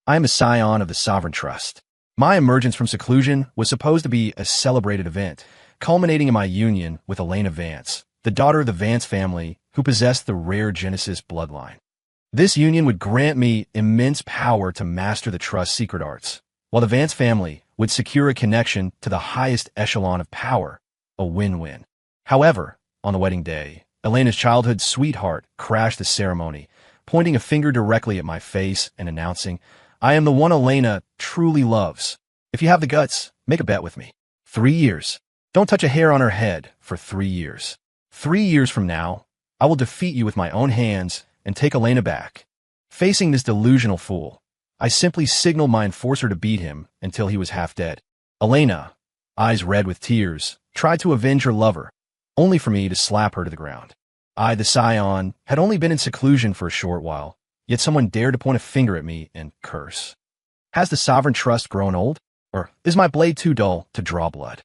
I am a scion of the Sovereign Trust. My emergence from seclusion was supposed to be a celebrated event, culminating in my union with Elena Vance, the daughter of the Vance family who possessed the rare Genesis bloodline. This union would grant me immense power to master the Trust's secret arts, while the Vance family would secure a connection to the highest echelon of power, a win-win. However, on the wedding day, Elena's childhood sweetheart crashed the ceremony, pointing a finger directly at my face and announcing, "I am the one Elena truly loves. If you have the guts, make a bet with me. 3 years. Don't touch a hair on her head for 3 years. 3 years from now, I will defeat you with my own hands and take Elena back." Facing this delusional fool, I simply signaled my enforcer to beat him until he was half dead. Elena, eyes red with tears, tried to avenge her lover, only for me to slap her to the ground. I, the scion, had only been in seclusion for a short while, yet someone dared to point a finger at me and curse. Has the Sovereign Trust grown old? Or is my blade too dull to draw blood?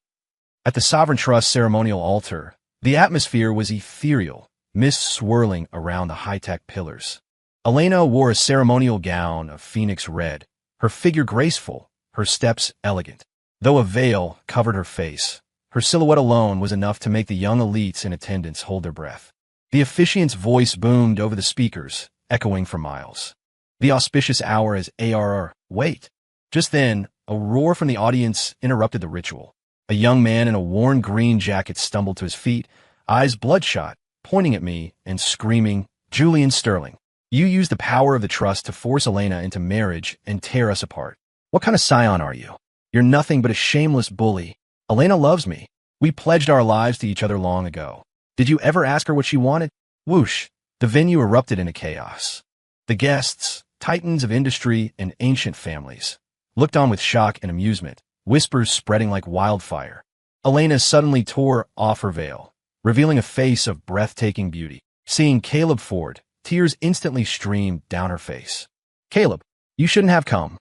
At the Sovereign Trust ceremonial altar, the atmosphere was ethereal, mist swirling around the high-tech pillars. Elena wore a ceremonial gown of phoenix red, her figure graceful, her steps elegant. Though a veil covered her face, her silhouette alone was enough to make the young elites in attendance hold their breath. The officiant's voice boomed over the speakers, echoing for miles. The auspicious hour as ARR. Wait. Just then, a roar from the audience interrupted the ritual. A young man in a worn green jacket stumbled to his feet, eyes bloodshot, pointing at me and screaming, "Julian Sterling, you used the power of the Trust to force Elena into marriage and tear us apart. What kind of scion are you? You're nothing but a shameless bully. Elena loves me. We pledged our lives to each other long ago. Did you ever ask her what she wanted?" Whoosh! The venue erupted into chaos. The guests, titans of industry and ancient families, looked on with shock and amusement, whispers spreading like wildfire. Elena suddenly tore off her veil, revealing a face of breathtaking beauty. Seeing Caleb Ford, tears instantly streamed down her face. "Caleb, you shouldn't have come."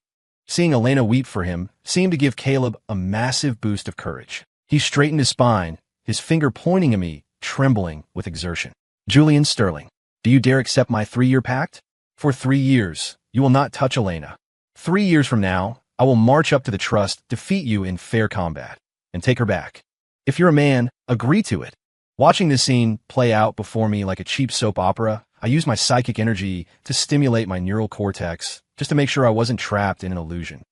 Seeing Elena weep for him seemed to give Caleb a massive boost of courage. He straightened his spine, his finger pointing at me, trembling with exertion. "Julian Sterling, do you dare accept my 3-year pact? For 3 years, you will not touch Elena. 3 years from now, I will march up to the Trust, defeat you in fair combat, and take her back. If you're a man, agree to it." Watching this scene play out before me like a cheap soap opera, I used my psychic energy to stimulate my neural cortex, just to make sure I wasn't trapped in an illusion.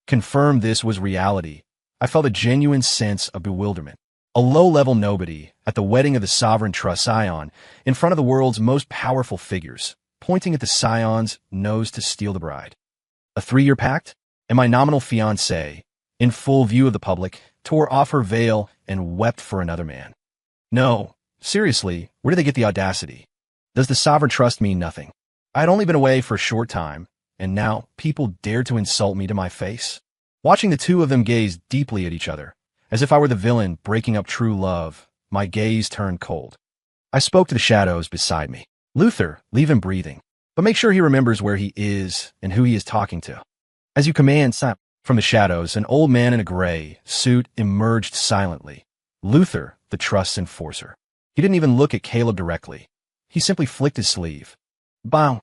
Confirmed this was reality, I felt a genuine sense of bewilderment. A low-level nobody at the wedding of the Sovereign Trust Scion, in front of the world's most powerful figures, pointing at the Scion's nose to steal the bride. A 3-year pact? And my nominal fiancée, in full view of the public, tore off her veil and wept for another man. No, seriously, where did they get the audacity? Does the Sovereign Trust mean nothing? I had only been away for a short time, and now people dared to insult me to my face. Watching the two of them gaze deeply at each other, as if I were the villain breaking up true love, my gaze turned cold. I spoke to the shadows beside me. "Luther, leave him breathing, but make sure he remembers where he is and who he is talking to." "As you command, Sam." From the shadows, an old man in a gray suit emerged silently. Luther, the Trust's enforcer. He didn't even look at Caleb directly. He simply flicked his sleeve. Bang!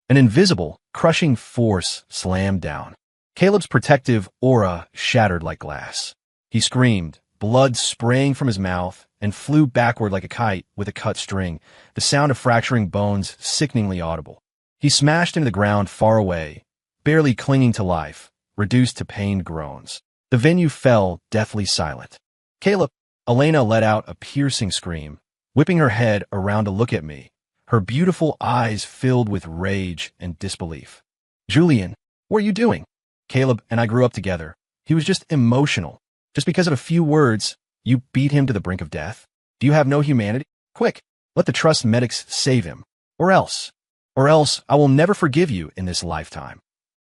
An invisible, crushing force slammed down. Caleb's protective aura shattered like glass. He screamed, blood spraying from his mouth, and flew backward like a kite with a cut string, the sound of fracturing bones sickeningly audible. He smashed into the ground far away, barely clinging to life, reduced to pained groans. The venue fell deathly silent. "Caleb!" Elena let out a piercing scream, whipping her head around to look at me, her beautiful eyes filled with rage and disbelief. "Julian, what are you doing?" "Caleb and I grew up together. He was just emotional. Just because of a few words, you beat him to the brink of death? Do you have no humanity? Quick, let the Trust medics save him. Or else I will never forgive you in this lifetime."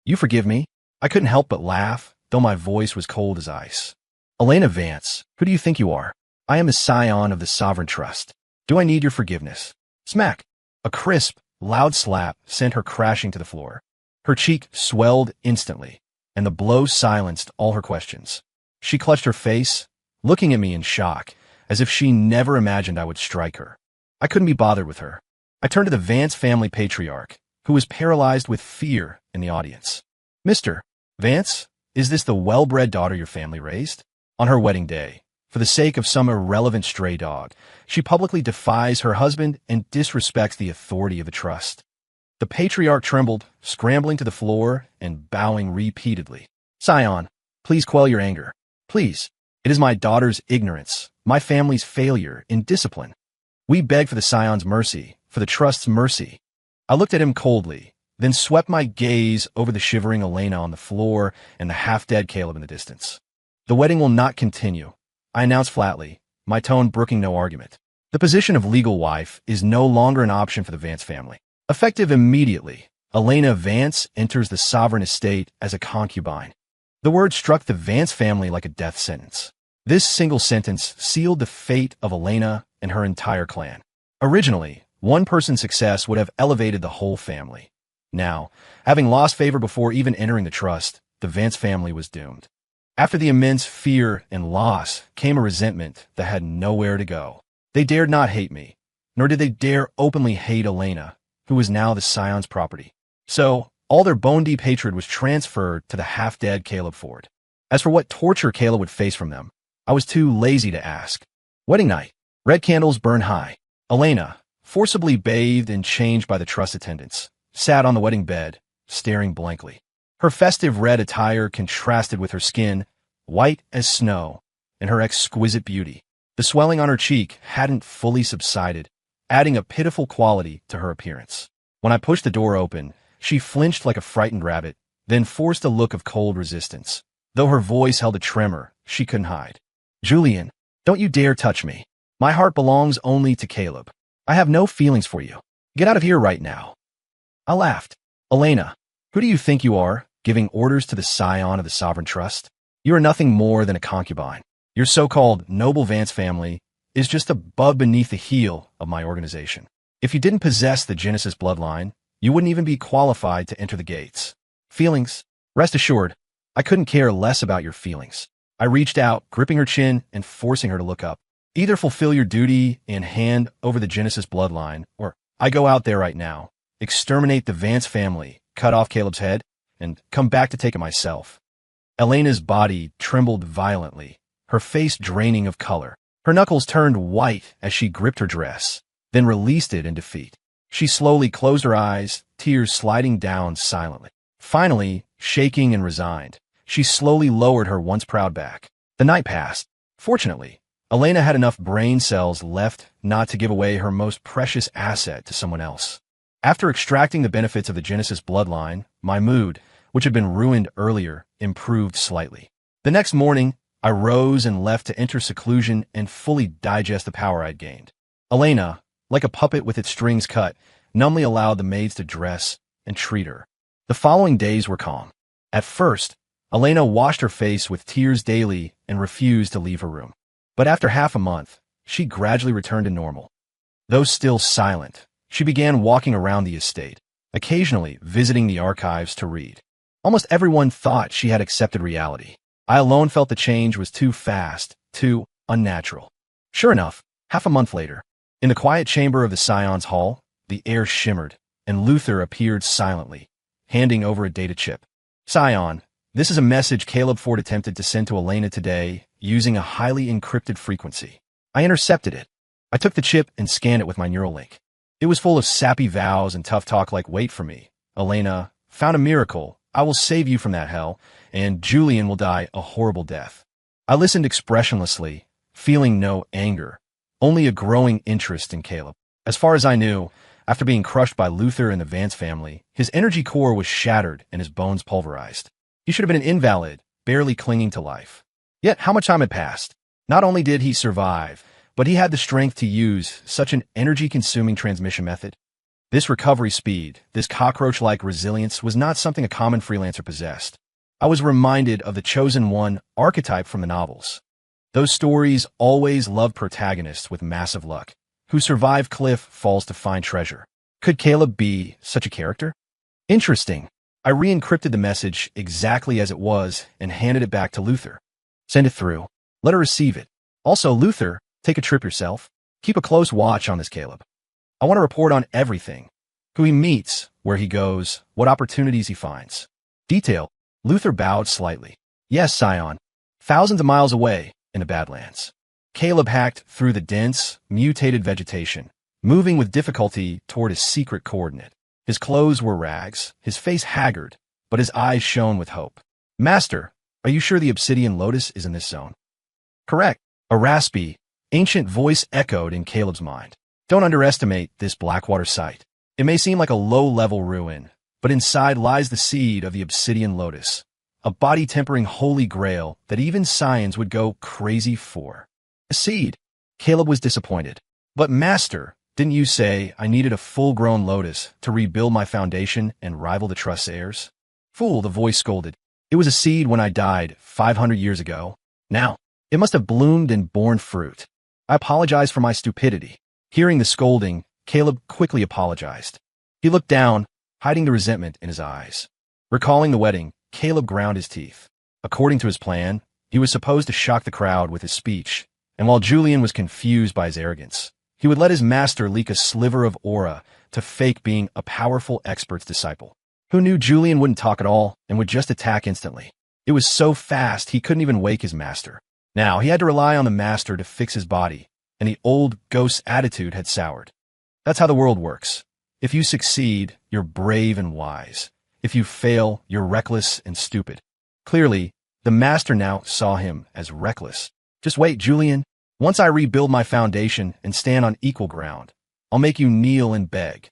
"You forgive me?" I couldn't help but laugh, though my voice was cold as ice. "Elena Vance, who do you think you are? I am a scion of the Sovereign Trust. Do I need your forgiveness?" Smack! A crisp, loud slap sent her crashing to the floor. Her cheek swelled instantly, and the blow silenced all her questions. She clutched her face, looking at me in shock, as if she never imagined I would strike her. I couldn't be bothered with her. I turned to the Vance family patriarch, who was paralyzed with fear in the audience. Mr. Vance, is this the well-bred daughter your family raised? On her wedding day, for the sake of some irrelevant stray dog, she publicly defies her husband and disrespects the authority of the trust. The patriarch trembled, scrambling to the floor and bowing repeatedly. Scion, please quell your anger. Please. It is my daughter's ignorance, my family's failure in discipline. We beg for the Scion's mercy, for the trust's mercy. I looked at him coldly, then swept my gaze over the shivering Elena on the floor and the half-dead Caleb in the distance. The wedding will not continue, I announced flatly, my tone brooking no argument. The position of legal wife is no longer an option for the Vance family. Effective immediately, Elena Vance enters the sovereign estate as a concubine. The word struck the Vance family like a death sentence. This single sentence sealed the fate of Elena and her entire clan. Originally, one person's success would have elevated the whole family. Now, having lost favor before even entering the trust, the Vance family was doomed. After the immense fear and loss came a resentment that had nowhere to go. They dared not hate me, nor did they dare openly hate Elena, who was now the Scion's property. So, all their bone-deep hatred was transferred to the half-dead Caleb Ford. As for what torture Caleb would face from them, I was too lazy to ask. Wedding night. Red candles burn high. Elena, forcibly bathed and changed by the trust attendants, sat on the wedding bed, staring blankly. Her festive red attire contrasted with her skin, white as snow, and her exquisite beauty. The swelling on her cheek hadn't fully subsided, adding a pitiful quality to her appearance. When I pushed the door open, she flinched like a frightened rabbit, then forced a look of cold resistance. Though her voice held a tremor, she couldn't hide. Julian, don't you dare touch me. My heart belongs only to Caleb. I have no feelings for you. Get out of here right now. I laughed. Elena, who do you think you are, giving orders to the scion of the sovereign trust? You are nothing more than a concubine. Your so-called noble Vance family is just a bug beneath the heel of my organization. If you didn't possess the Genesis bloodline, you wouldn't even be qualified to enter the gates. Feelings? Rest assured, I couldn't care less about your feelings. I reached out, gripping her chin and forcing her to look up. Either fulfill your duty and hand over the Genesis bloodline, or I go out there right now, exterminate the Vance family, cut off Caleb's head, and come back to take it myself. Elena's body trembled violently, her face draining of color. Her knuckles turned white as she gripped her dress, then released it in defeat. She slowly closed her eyes, tears sliding down silently. Finally, shaking and resigned, she slowly lowered her once proud back. The night passed. Fortunately, Elena had enough brain cells left not to give away her most precious asset to someone else. After extracting the benefits of the Genesis bloodline, my mood, which had been ruined earlier, improved slightly. The next morning, I rose and left to enter seclusion and fully digest the power I'd gained. Elena, like a puppet with its strings cut, numbly allowed the maids to dress and treat her. The following days were calm. At first, Elena washed her face with tears daily and refused to leave her room. But after half a month, she gradually returned to normal. Though still silent, she began walking around the estate, occasionally visiting the archives to read. Almost everyone thought she had accepted reality. I alone felt the change was too fast, too unnatural. Sure enough, half a month later, in the quiet chamber of the Scion's hall, the air shimmered, and Luther appeared silently, handing over a data chip. Scion, this is a message Caleb Ford attempted to send to Elena today using a highly encrypted frequency. I intercepted it. I took the chip and scanned it with my neural link. It was full of sappy vows and tough talk like wait for me. Elena, found a miracle. I will save you from that hell, and Julian will die a horrible death. I listened expressionlessly, feeling no anger, only a growing interest in Caleb. As far as I knew, after being crushed by Luther and the Vance family, his energy core was shattered and his bones pulverized. He should have been an invalid, barely clinging to life. Yet how much time had passed? Not only did he survive, but he had the strength to use such an energy-consuming transmission method. This recovery speed, this cockroach-like resilience was not something a common freelancer possessed. I was reminded of the Chosen One archetype from the novels. Those stories always loved protagonists with massive luck, who survive cliff falls to find treasure. Could Caleb be such a character? Interesting. I re-encrypted the message exactly as it was and handed it back to Luther. Send it through. Let her receive it. Also, Luther, take a trip yourself. Keep a close watch on this Caleb. I want to report on everything. Who he meets, where he goes, what opportunities he finds. Detail. Luther bowed slightly. Yes, Scion. Thousands of miles away, in the Badlands. Caleb hacked through the dense, mutated vegetation, moving with difficulty toward his secret coordinate. His clothes were rags, his face haggard, but his eyes shone with hope. Master, are you sure the obsidian lotus is in this zone? Correct. A raspy, ancient voice echoed in Caleb's mind. Don't underestimate this Blackwater site. It may seem like a low-level ruin, but inside lies the seed of the obsidian lotus, a body-tempering holy grail that even science would go crazy for. A seed. Caleb was disappointed. But Master, didn't you say I needed a full-grown lotus to rebuild my foundation and rival the Trust's heirs? Fool, the voice scolded. It was a seed when I died 500 years ago. Now, it must have bloomed and borne fruit. I apologize for my stupidity. Hearing the scolding, Caleb quickly apologized. He looked down, hiding the resentment in his eyes. Recalling the wedding, Caleb ground his teeth. According to his plan, he was supposed to shock the crowd with his speech, and while Julian was confused by his arrogance, he would let his master leak a sliver of aura to fake being a powerful expert's disciple. Who knew Julian wouldn't talk at all and would just attack instantly? It was so fast he couldn't even wake his master. Now he had to rely on the master to fix his body, and the old ghost's attitude had soured. That's how the world works. If you succeed, you're brave and wise. If you fail, you're reckless and stupid. Clearly, the master now saw him as reckless. Just wait, Julian. Once I rebuild my foundation and stand on equal ground, I'll make you kneel and beg.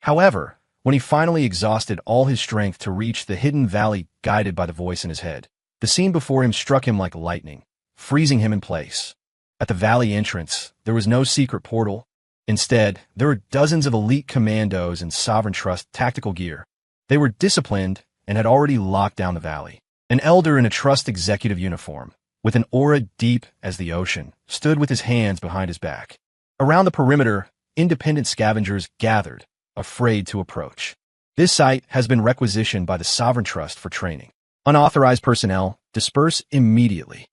However, when he finally exhausted all his strength to reach the hidden valley guided by the voice in his head, the scene before him struck him like lightning, freezing him in place. At the valley entrance, there was no secret portal. Instead, there were dozens of elite commandos in Sovereign Trust tactical gear. They were disciplined and had already locked down the valley. An elder in a Trust executive uniform, with an aura deep as the ocean, stood with his hands behind his back. Around the perimeter, independent scavengers gathered, afraid to approach. This site has been requisitioned by the Sovereign Trust for training. Unauthorized personnel disperse immediately.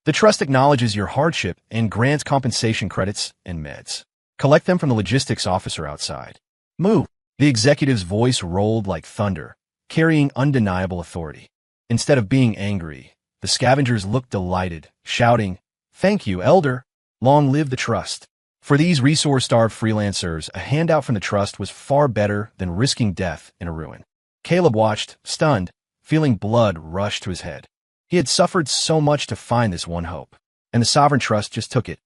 The Trust acknowledges your hardship and grants compensation credits and meds. Collect them from the logistics officer outside. Move. The executive's voice rolled like thunder, carrying undeniable authority. Instead of being angry, the scavengers looked delighted, shouting, "Thank you, Elder! Long live the Trust!" For these resource-starved freelancers, a handout from the Trust was far better than risking death in a ruin. Caleb watched, stunned, feeling blood rush to his head. He had suffered so much to find this one hope, and the Sovereign Trust just took it.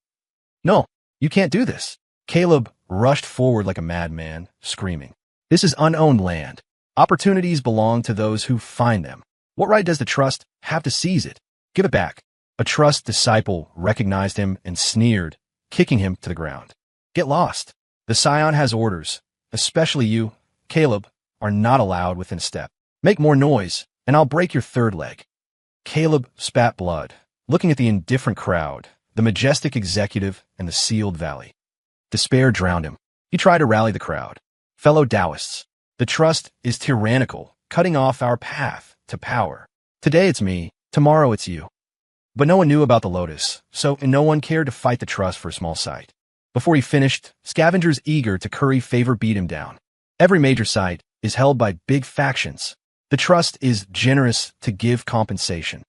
"No, you can't do this!" Caleb rushed forward like a madman, screaming. "This is unowned land. Opportunities belong to those who find them. What right does the Trust have to seize it? Give it back." A Trust disciple recognized him and sneered, kicking him to the ground. "Get lost. The Scion has orders. Especially you, Caleb, are not allowed within a step. Make more noise, and I'll break your third leg." Caleb spat blood, looking at the indifferent crowd, the majestic executive, and the sealed valley. Despair drowned him. He tried to rally the crowd. "Fellow Taoists, the Trust is tyrannical, cutting off our path to power. Today it's me, tomorrow it's you." But no one knew about the Lotus, so no one cared to fight the Trust for a small site. Before he finished, scavengers eager to curry favor beat him down. Every major site is held by big factions. The Trust is generous to give compensation.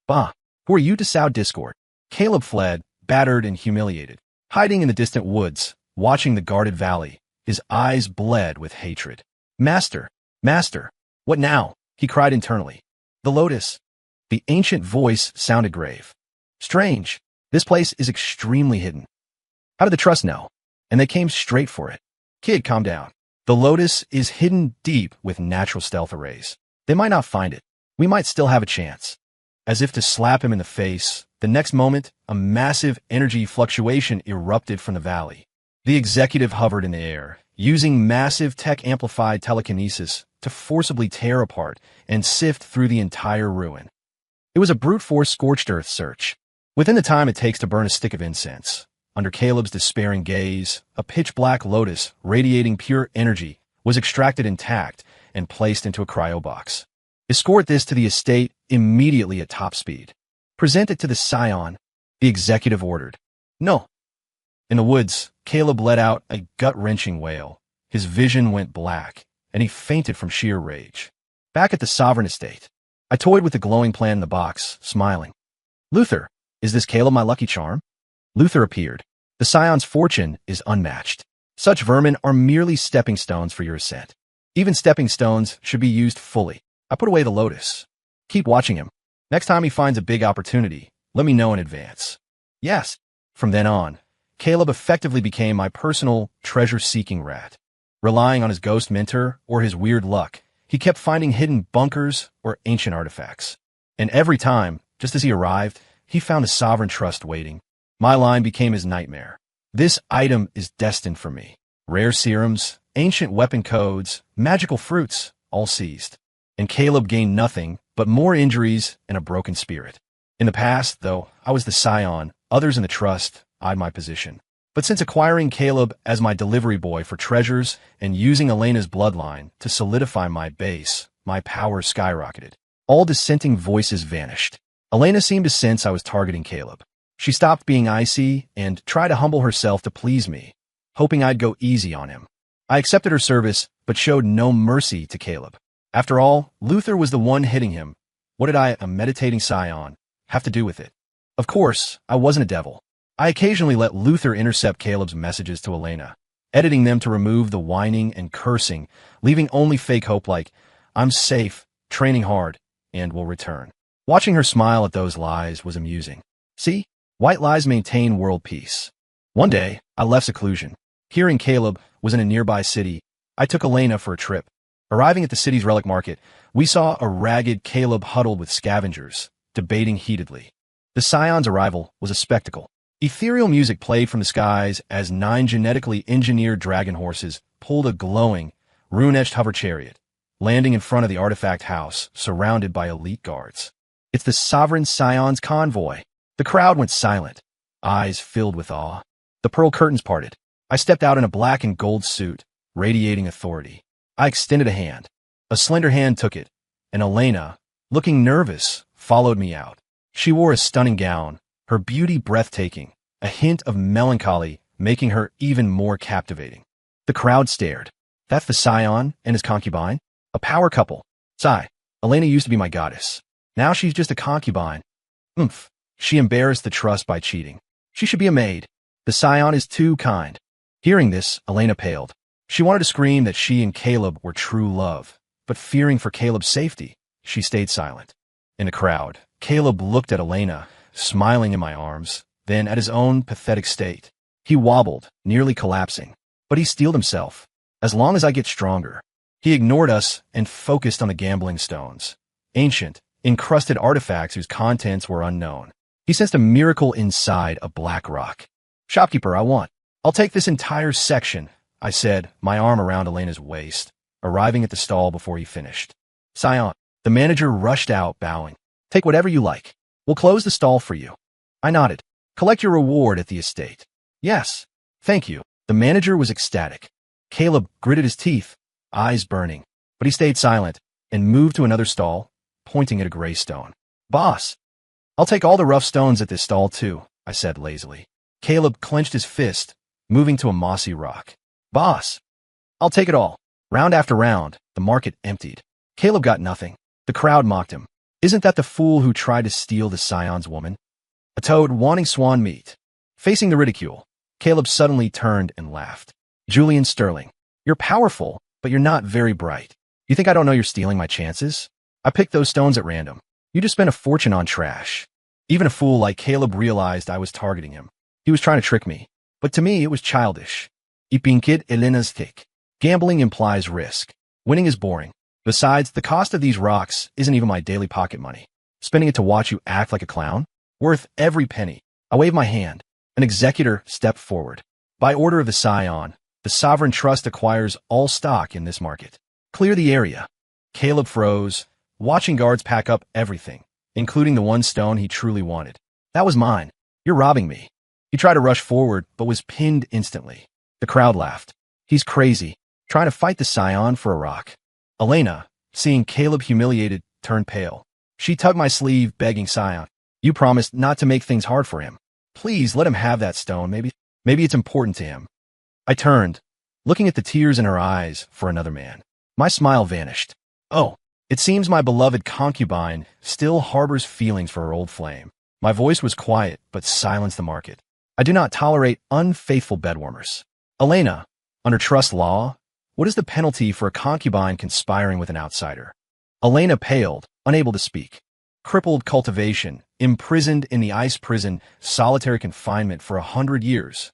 Bah, who are you to sow discord? Caleb fled, battered and humiliated, hiding in the distant woods, watching the guarded valley. His eyes bled with hatred. "Master, Master, what now?" he cried internally. "The Lotus." The ancient voice sounded grave. "Strange. This place is extremely hidden. How did the Trust know?" And they came straight for it. "Kid, calm down. The Lotus is hidden deep with natural stealth arrays. They might not find it. We might still have a chance." As if to slap him in the face, the next moment, a massive energy fluctuation erupted from the valley. The executive hovered in the air, using massive tech-amplified telekinesis to forcibly tear apart and sift through the entire ruin. It was a brute-force scorched earth search. Within the time it takes to burn a stick of incense, under Caleb's despairing gaze, a pitch-black lotus radiating pure energy was extracted intact and placed into a cryobox. "Escort this to the estate immediately at top speed. Present it to the Scion," the executive ordered. "No." In the woods, Caleb let out a gut-wrenching wail. His vision went black, and he fainted from sheer rage. Back at the Sovereign estate, I toyed with the glowing plan in the box, smiling. Luther, is this Caleb my lucky charm? Luther appeared. The Scion's fortune is unmatched. Such vermin are merely stepping stones for your ascent. Even stepping stones should be used fully. I put away the lotus. Keep watching him. Next time he finds a big opportunity, let me know in advance. Yes. From then on, Caleb effectively became my personal treasure-seeking rat. Relying on his ghost mentor or his weird luck, he kept finding hidden bunkers or ancient artifacts. And every time, just as he arrived, he found a sovereign trust waiting. My line became his nightmare. This item is destined for me. Rare serums, ancient weapon codes, magical fruits, all seized. And Caleb gained nothing but more injuries and a broken spirit. In the past, though, I was the Scion. Others in the trust eyed my position. But since acquiring Caleb as my delivery boy for treasures and using Elena's bloodline to solidify my base, my power skyrocketed. All dissenting voices vanished. Elena seemed to sense I was targeting Caleb. She stopped being icy and tried to humble herself to please me, hoping I'd go easy on him. I accepted her service, but showed no mercy to Caleb. After all, Luther was the one hitting him. What did I, a meditating Scion, have to do with it? Of course, I wasn't a devil. I occasionally let Luther intercept Caleb's messages to Elena, editing them to remove the whining and cursing, leaving only fake hope like, I'm safe, training hard, and will return. Watching her smile at those lies was amusing. See? White lies maintain world peace. One day, I left seclusion. Hearing Caleb was in a nearby city, I took Elena for a trip. Arriving at the city's relic market, we saw a ragged Caleb huddled with scavengers, debating heatedly. The Scion's arrival was a spectacle. Ethereal music played from the skies as 9 genetically engineered dragon horses pulled a glowing, rune-etched hover chariot, landing in front of the artifact house, surrounded by elite guards. It's the Sovereign Scion's convoy. The crowd went silent, eyes filled with awe. The pearl curtains parted. I stepped out in a black and gold suit, radiating authority. I extended a hand. A slender hand took it, and Elena, looking nervous, followed me out. She wore a stunning gown, her beauty breathtaking, a hint of melancholy making her even more captivating. The crowd stared. That's the Scion and his concubine? A power couple. Sigh. Elena used to be my goddess. Now she's just a concubine. Oomph. She embarrassed the trust by cheating. She should be a maid. The Scion is too kind. Hearing this, Elena paled. She wanted to scream that she and Caleb were true love, but fearing for Caleb's safety, she stayed silent. In the crowd, Caleb looked at Elena, smiling in my arms, then at his own pathetic state. He wobbled, nearly collapsing, but he steeled himself. As long as I get stronger. He ignored us and focused on the gambling stones. Ancient, encrusted artifacts whose contents were unknown. He sensed a miracle inside a black rock. Shopkeeper, I want. I'll take this entire section, I said, my arm around Elena's waist, arriving at the stall before he finished. Scion. The manager rushed out, bowing. Take whatever you like. We'll close the stall for you. I nodded. Collect your reward at the estate. Yes. Thank you. The manager was ecstatic. Caleb gritted his teeth, eyes burning, but he stayed silent and moved to another stall, pointing at a gray stone. Boss. I'll take all the rough stones at this stall too, I said lazily. Caleb clenched his fist, moving to a mossy rock. Boss. I'll take it all. Round after round, the market emptied. Caleb got nothing. The crowd mocked him. Isn't that the fool who tried to steal the Scion's woman? A toad wanting swan meat. Facing the ridicule, Caleb suddenly turned and laughed. Julian Sterling, you're powerful, but you're not very bright. You think I don't know you're stealing my chances? I picked those stones at random. You just spent a fortune on trash. Even a fool like Caleb realized I was targeting him. He was trying to trick me. But to me, it was childish. Ipinkid Elena's thick. Gambling implies risk. Winning is boring. Besides, the cost of these rocks isn't even my daily pocket money. Spending it to watch you act like a clown? Worth every penny. I waved my hand. An executor stepped forward. By order of the Scion, the Sovereign Trust acquires all stock in this market. Clear the area. Caleb froze, watching guards pack up everything, including the one stone he truly wanted. That was mine. You're robbing me. He tried to rush forward, but was pinned instantly. The crowd laughed. He's crazy, trying to fight the Scion for a rock. Elena, seeing Caleb humiliated, turned pale. She tugged my sleeve, begging Scion. You promised not to make things hard for him. Please let him have that stone, maybe it's important to him. I turned, looking at the tears in her eyes for another man. My smile vanished. Oh, It seems my beloved concubine still harbors feelings for her old flame. My voice was quiet, but silenced the market. I do not tolerate unfaithful bedwarmers. Elena, under trust law, what is the penalty for a concubine conspiring with an outsider? Elena paled, unable to speak. Crippled cultivation, imprisoned in the ice prison, solitary confinement for 100 years.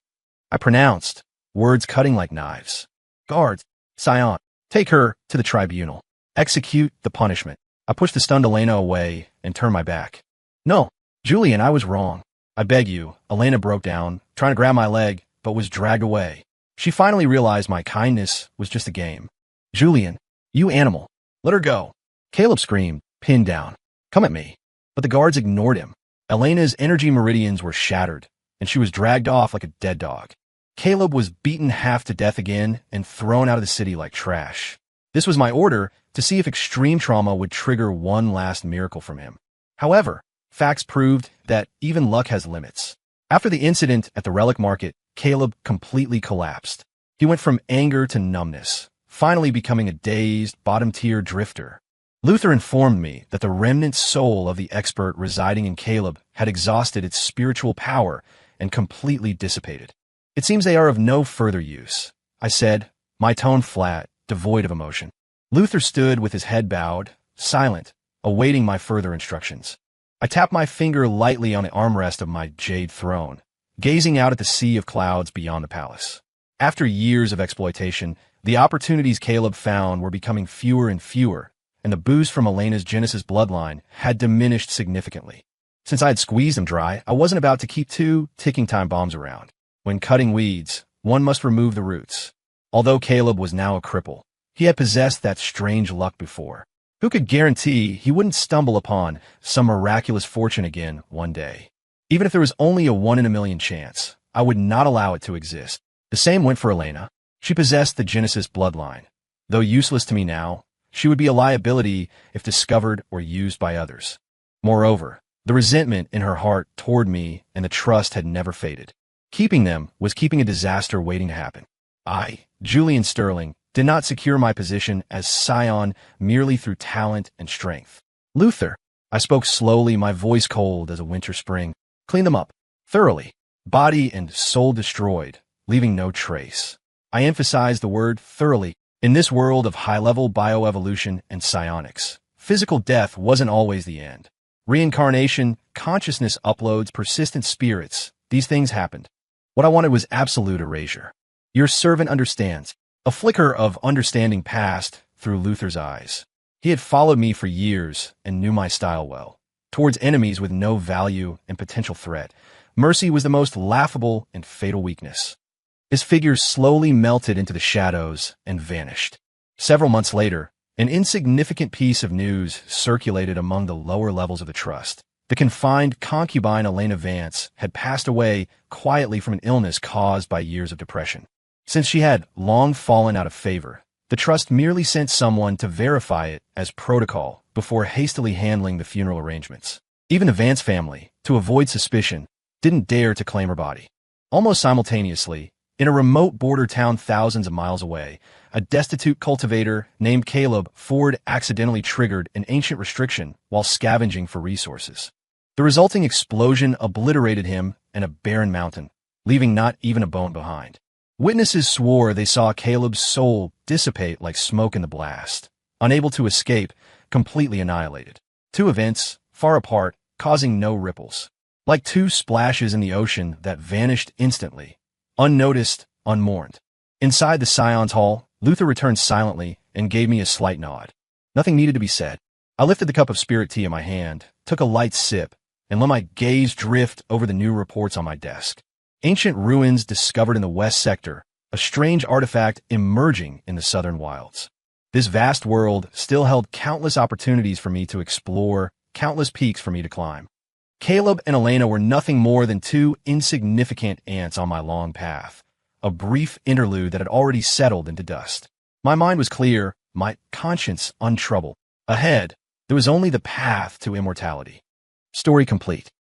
I pronounced, words cutting like knives. Guards, Scion, take her to the tribunal. Execute the punishment. I pushed the stunned Elena away and turned my back. No, Julian, I was wrong. I beg you. Elena broke down, trying to grab my leg, but was dragged away. She finally realized my kindness was just a game. Julian, you animal. Let her go. Caleb screamed, pinned down. Come at me. But the guards ignored him. Elena's energy meridians were shattered, and she was dragged off like a dead dog. Caleb was beaten half to death again and thrown out of the city like trash. This was my order to see if extreme trauma would trigger one last miracle from him. However, facts proved that even luck has limits. After the incident at the relic market, Caleb completely collapsed. He went from anger to numbness, finally becoming a dazed, bottom-tier drifter. Luther informed me that the remnant soul of the expert residing in Caleb had exhausted its spiritual power and completely dissipated. It seems they are of no further use, I said, my tone flat, devoid of emotion. Luther stood with his head bowed, silent, awaiting my further instructions. I tapped my finger lightly on the armrest of my jade throne, gazing out at the sea of clouds beyond the palace. After years of exploitation, the opportunities Caleb found were becoming fewer and fewer, and the boost from Elena's Genesis bloodline had diminished significantly. Since I had squeezed him dry, I wasn't about to keep 2 ticking time bombs around. When cutting weeds, one must remove the roots. Although Caleb was now a cripple, he had possessed that strange luck before. Who could guarantee he wouldn't stumble upon some miraculous fortune again one day? Even if there was only a 1 in a million chance, I would not allow it to exist. The same went for Elena. She possessed the Genesis bloodline. Though useless to me now, she would be a liability if discovered or used by others. Moreover, the resentment in her heart toward me and the trust had never faded. Keeping them was keeping a disaster waiting to happen. I, Julian Sterling, did not secure my position as Scion merely through talent and strength. Luther, I spoke slowly, my voice cold as a winter spring, clean them up, thoroughly, body and soul destroyed, leaving no trace. I emphasized the word thoroughly. In this world of high-level bioevolution and psionics, physical death wasn't always the end. Reincarnation, consciousness uploads, persistent spirits, these things happened. What I wanted was absolute erasure. Your servant understands. A flicker of understanding passed through Luther's eyes. He had followed me for years and knew my style well. Towards enemies with no value and potential threat, mercy was the most laughable and fatal weakness. His figure slowly melted into the shadows and vanished. Several months later, an insignificant piece of news circulated among the lower levels of the trust. The confined concubine Elena Vance had passed away quietly from an illness caused by years of depression. Since she had long fallen out of favor, the trust merely sent someone to verify it as protocol before hastily handling the funeral arrangements. Even the Vance family, to avoid suspicion, didn't dare to claim her body. Almost simultaneously, in a remote border town thousands of miles away, a destitute cultivator named Caleb Ford accidentally triggered an ancient restriction while scavenging for resources. The resulting explosion obliterated him and a barren mountain, leaving not even a bone behind. Witnesses swore they saw Caleb's soul dissipate like smoke in the blast, unable to escape, completely annihilated. 2 events, far apart, causing no ripples. Like 2 splashes in the ocean that vanished instantly, unnoticed, unmourned. Inside the Scion's hall, Luther returned silently and gave me a slight nod. Nothing needed to be said. I lifted the cup of spirit tea in my hand, took a light sip, and let my gaze drift over the new reports on my desk. Ancient ruins discovered in the west sector, a strange artifact emerging in the southern wilds. This vast world still held countless opportunities for me to explore, countless peaks for me to climb. Caleb and Elena were nothing more than 2 insignificant ants on my long path, a brief interlude that had already settled into dust. My mind was clear, my conscience untroubled. Ahead, there was only the path to immortality. Story complete.